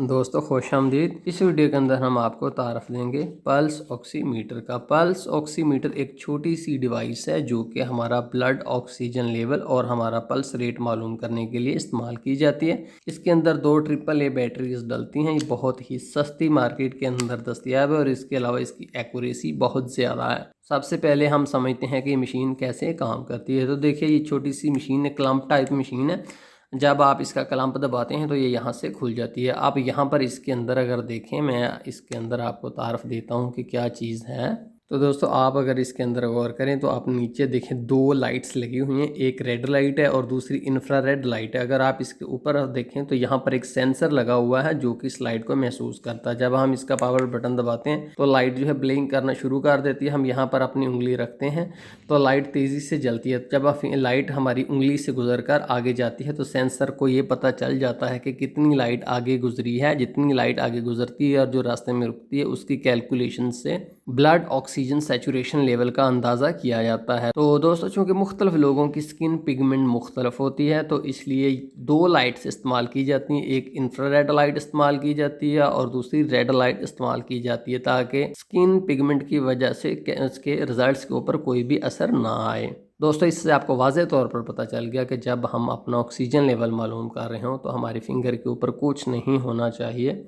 दोस्तों खुशामदीद। इस वीडियो के अंदर हम आपको तारफ़ देंगे पल्स ऑक्सीमीटर का। पल्स ऑक्सीमीटर एक छोटी सी डिवाइस है जो कि हमारा ब्लड ऑक्सीजन लेवल और हमारा पल्स रेट मालूम करने के लिए इस्तेमाल की जाती है। इसके अंदर 2 AAA बैटरीज डलती हैं। ये बहुत ही सस्ती मार्केट के अंदर दस्तियाब है और इसके अलावा इसकी एक्यूरेसी बहुत ज़्यादा है। सबसे पहले हम समझते हैं कि ये मशीन कैसे काम करती है। तो देखिए, ये छोटी सी मशीन है, क्लम्प टाइप मशीन है। जब आप इसका क्लम्प दबाते हैं तो ये यहाँ से खुल जाती है। आप यहाँ पर इसके अंदर अगर देखें, मैं इसके अंदर आपको तारफ़ देता हूँ कि क्या चीज़ है। तो दोस्तों, आप अगर इसके अंदर गौर करें तो आप नीचे देखें 2 लाइट्स लगी हुई हैं। एक रेड लाइट है और दूसरी इंफ्रारेड लाइट है। अगर आप इसके ऊपर देखें तो यहाँ पर एक सेंसर लगा हुआ है जो कि इस लाइट को महसूस करता है। जब हम इसका पावर बटन दबाते हैं तो लाइट जो है ब्लिंक करना शुरू कर देती है। हम यहाँ पर अपनी उंगली रखते हैं तो लाइट तेज़ी से जलती है। जब लाइट हमारी उंगली से गुजर कर आगे जाती है तो सेंसर को ये पता चल जाता है कि कितनी लाइट आगे गुजरी है। जितनी लाइट आगे गुजरती है और जो रास्ते में रुकती है उसकी कैलकुलेशन से ब्लड ऑक्सीजन सैचुरेशन लेवल का अंदाज़ा किया जाता है। तो दोस्तों, चूँकि मुख्तलिफ लोगों की स्किन पिगमेंट मुख्तलिफ होती है तो इसलिए 2 लाइट्स इस्तेमाल की जाती हैं। एक इंफ्रारेड लाइट इस्तेमाल की जाती है और दूसरी रेड लाइट इस्तेमाल की जाती है ताकि स्किन पिगमेंट की वजह से उसके रिजल्ट्स के ऊपर कोई भी असर ना आए। दोस्तों, इससे आपको वाज़े तौर पर पता चल गया कि जब हम अपना ऑक्सीजन लेवल मालूम कर रहे हों तो हमारी फिंगर के ऊपर कुछ नहीं होना चाहिए,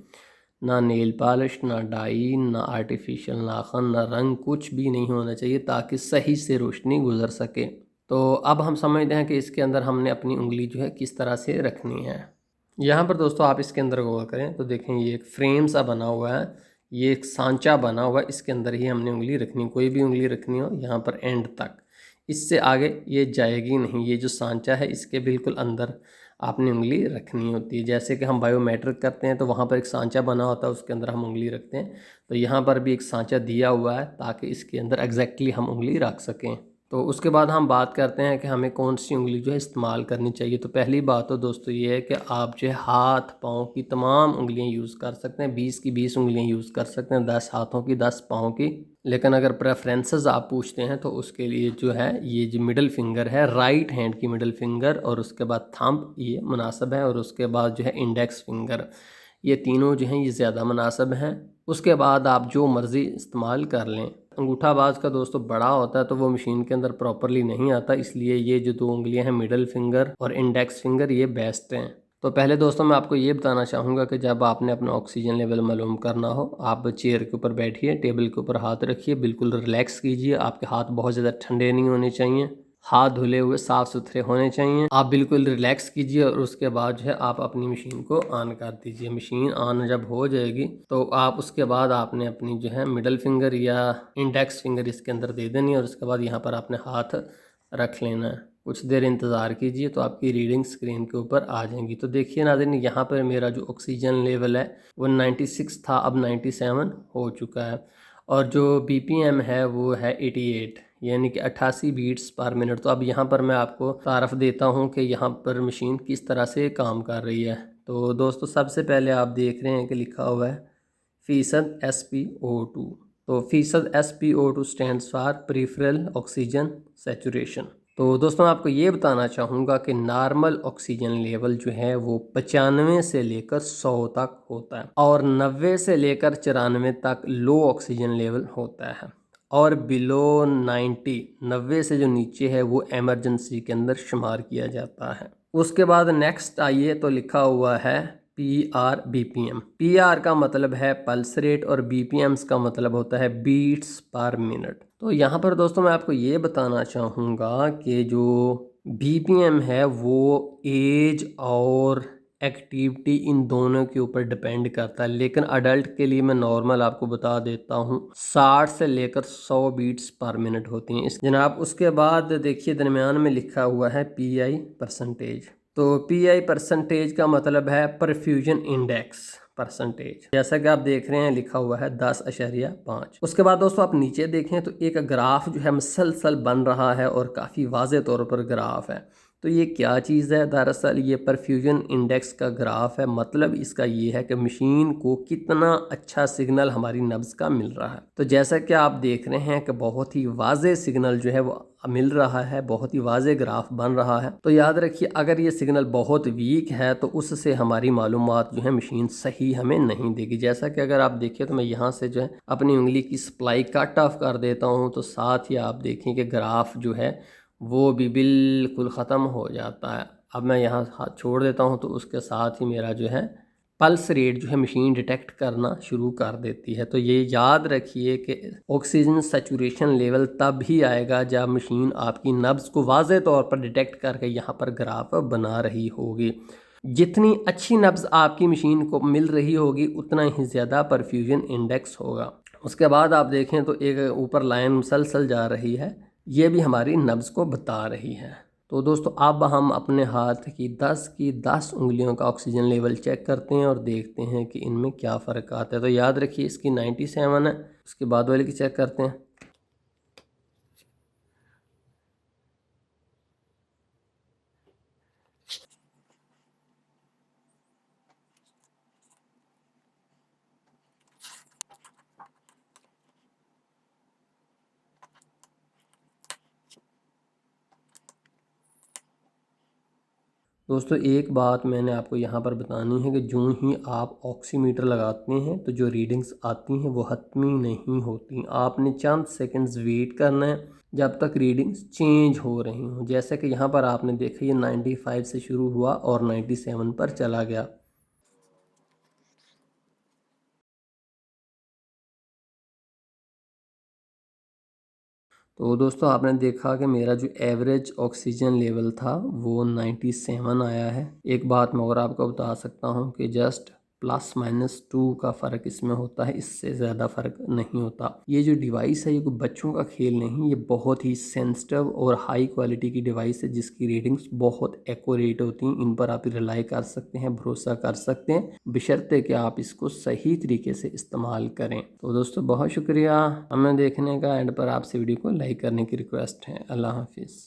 ना नेल पॉलिश, ना डाई, ना आर्टिफिशियल नाखन, ना रंग, कुछ भी नहीं होना चाहिए ताकि सही से रोशनी गुजर सके। तो अब हम समझते हैं कि इसके अंदर हमने अपनी उंगली जो है किस तरह से रखनी है। यहाँ पर दोस्तों आप इसके अंदर गौर करें तो देखें, ये एक फ्रेम सा बना हुआ है, ये एक सांचा बना हुआ है। इसके अंदर ही हमने उंगली रखनी, कोई भी उंगली रखनी हो यहाँ पर एंड तक, इससे आगे ये जाएगी नहीं। ये जो सांचा है इसके बिल्कुल अंदर आपने उंगली रखनी होती है। जैसे कि हम बायोमेट्रिक करते हैं तो वहाँ पर एक सांचा बना होता है, उसके अंदर हम उंगली रखते हैं। तो यहाँ पर भी एक सांचा दिया हुआ है ताकि इसके अंदर एग्जैक्टली हम उंगली रख सकें। तो उसके बाद हम बात करते हैं कि हमें कौन सी उंगली जो है इस्तेमाल करनी चाहिए। तो पहली बात तो दोस्तों ये है कि आप जो है हाथ पाँव की तमाम उंगलियां यूज़ कर सकते हैं। 20 की 20 उंगलियां यूज़ कर सकते हैं, 10 हाथों की, 10 पाँव की। लेकिन अगर प्रेफरेंसेस आप पूछते हैं तो उसके लिए जो है ये जो मिडल फिंगर है, राइट हैंड की मिडल फिंगर, और उसके बाद थंब, ये मुनासिब है। और उसके बाद जो है इंडेक्स फिंगर, ये तीनों जो हैं ये ज़्यादा मुनासिब हैं। उसके बाद आप जो मर्ज़ी इस्तेमाल कर लें। अंगूठा बाज का दोस्तों बड़ा होता है तो वो मशीन के अंदर प्रॉपरली नहीं आता, इसलिए ये जो 2 उंगलियां हैं, मिडल फिंगर और इंडेक्स फिंगर, ये बेस्ट हैं। तो पहले दोस्तों मैं आपको ये बताना चाहूँगा कि जब आपने अपना ऑक्सीजन लेवल मालूम करना हो, आप चेयर के ऊपर बैठिए, टेबल के ऊपर हाथ रखिए, बिल्कुल रिलैक्स कीजिए। आपके हाथ बहुत ज़्यादा ठंडे नहीं होने चाहिए, हाथ धुले हुए साफ़ सुथरे होने चाहिए। आप बिल्कुल रिलैक्स कीजिए और उसके बाद जो है आप अपनी मशीन को ऑन कर दीजिए। मशीन ऑन जब हो जाएगी तो आप उसके बाद आपने अपनी जो है मिडल फिंगर या इंडेक्स फिंगर इसके अंदर दे देनी है और उसके बाद यहाँ पर आपने हाथ रख लेना है। कुछ देर इंतज़ार कीजिए तो आपकी रीडिंग स्क्रीन के ऊपर आ जाएंगी। तो देखिए नाज़रीन, यहाँ पर मेरा जो ऑक्सीजन लेवल है वो 96 था, अब 97 हो चुका है। और जो BPM है वो है 88, यानी कि 88 बीट्स पर मिनट। तो अब यहाँ पर मैं आपको तारफ़ देता हूँ कि यहाँ पर मशीन किस तरह से काम कर रही है। तो दोस्तों, सबसे पहले आप देख रहे हैं कि लिखा हुआ है फ़ीसद SpO2। तो फ़ीसद SpO2 stands for peripheral oxygen saturation. तो दोस्तों, मैं आपको ये बताना चाहूँगा कि नॉर्मल ऑक्सीजन लेवल जो है वो 95 से लेकर 100 तक होता है और 90 से लेकर 94 तक लो ऑक्सीजन लेवल होता है। और बिलो 90 से जो नीचे है वो एमरजेंसी के अंदर शुमार किया जाता है। उसके बाद नेक्स्ट आइए तो लिखा हुआ है PR/BPM। PR का मतलब है पल्स रेट और BPMs का मतलब होता है बीट्स पर मिनट। तो यहाँ पर दोस्तों मैं आपको ये बताना चाहूँगा कि जो BPM है वो एज और एक्टिविटी इन दोनों के ऊपर डिपेंड करता है। लेकिन अडल्ट के लिए मैं नॉर्मल आपको बता देता हूँ, 60 से लेकर 100 बीट्स पर मिनट होती हैं इस जनाब। उसके बाद देखिए दरमियान में लिखा हुआ है PI परसेंटेज। तो PI परसेंटेज का मतलब है परफ्यूजन इंडेक्स परसेंटेज। जैसा कि आप देख रहे हैं लिखा हुआ है 10.5। उसके बाद दोस्तों आप नीचे देखें तो एक ग्राफ जो है मुसलसल बन रहा है और काफ़ी वाज़े तौर पर ग्राफ है। तो ये क्या चीज़ है? दरअसल ये परफ्यूजन इंडेक्स का ग्राफ है। मतलब इसका ये है कि मशीन को कितना अच्छा सिग्नल हमारी नब्ज़ का मिल रहा है। तो जैसा कि आप देख रहे हैं कि बहुत ही वाज़े सिग्नल जो है वो मिल रहा है, बहुत ही वाज़े ग्राफ बन रहा है। तो याद रखिए, अगर ये सिग्नल बहुत वीक है तो उससे हमारी मालूमात जो है मशीन सही हमें नहीं देगी। जैसा कि अगर आप देखिए तो मैं यहाँ से जो है अपनी उंगली की सप्लाई कट ऑफ कर देता हूँ, तो साथ ही आप देखें कि ग्राफ जो है वो भी बिल्कुल ख़त्म हो जाता है। अब मैं यहाँ हाथ छोड़ देता हूँ तो उसके साथ ही मेरा जो है पल्स रेट जो है मशीन डिटेक्ट करना शुरू कर देती है। तो ये याद रखिए कि ऑक्सीजन सैचुरेशन लेवल तब ही आएगा जब मशीन आपकी नब्ज़ को वाज़े तौर पर डिटेक्ट करके यहाँ पर ग्राफ बना रही होगी। जितनी अच्छी नब्ज़ आपकी मशीन को मिल रही होगी उतना ही ज़्यादा परफ्यूजन इंडेक्स होगा। उसके बाद आप देखें तो एक ऊपर लाइन मुसलसल जा रही है, ये भी हमारी नब्ज़ को बता रही है। तो दोस्तों अब हम अपने हाथ की 10 उंगलियों का ऑक्सीजन लेवल चेक करते हैं और देखते हैं कि इनमें क्या फ़र्क आता है। तो याद रखिए इसकी 97 है। उसके बाद वाले की चेक करते हैं। दोस्तों एक बात मैंने आपको यहाँ पर बतानी है कि जो ही आप ऑक्सीमीटर लगाते हैं तो जो रीडिंग्स आती हैं वो हतमी नहीं होती। आपने चंद सेकंड्स वेट करना है जब तक रीडिंग्स चेंज हो रही हों। जैसे कि यहाँ पर आपने देखा ये 95 से शुरू हुआ और 97 पर चला गया। तो दोस्तों आपने देखा कि मेरा जो एवरेज ऑक्सीजन लेवल था वो 97 आया है। एक बात मैं और आपको बता सकता हूँ कि जस्ट +-2 का फ़र्क इसमें होता है, इससे ज़्यादा फ़र्क नहीं होता। ये जो डिवाइस है ये कोई बच्चों का खेल नहीं, ये बहुत ही सेंसिटिव और हाई क्वालिटी की डिवाइस है जिसकी रीडिंग्स बहुत एक्यूरेट होती हैं। इन पर आप रिलाई कर सकते हैं, भरोसा कर सकते हैं, बशर्ते कि आप इसको सही तरीके से इस्तेमाल करें। तो दोस्तों बहुत शुक्रिया हमें देखने का। एंड पर आपसे वीडियो को लाइक करने की रिक्वेस्ट है। अल्लाह हाफिज़।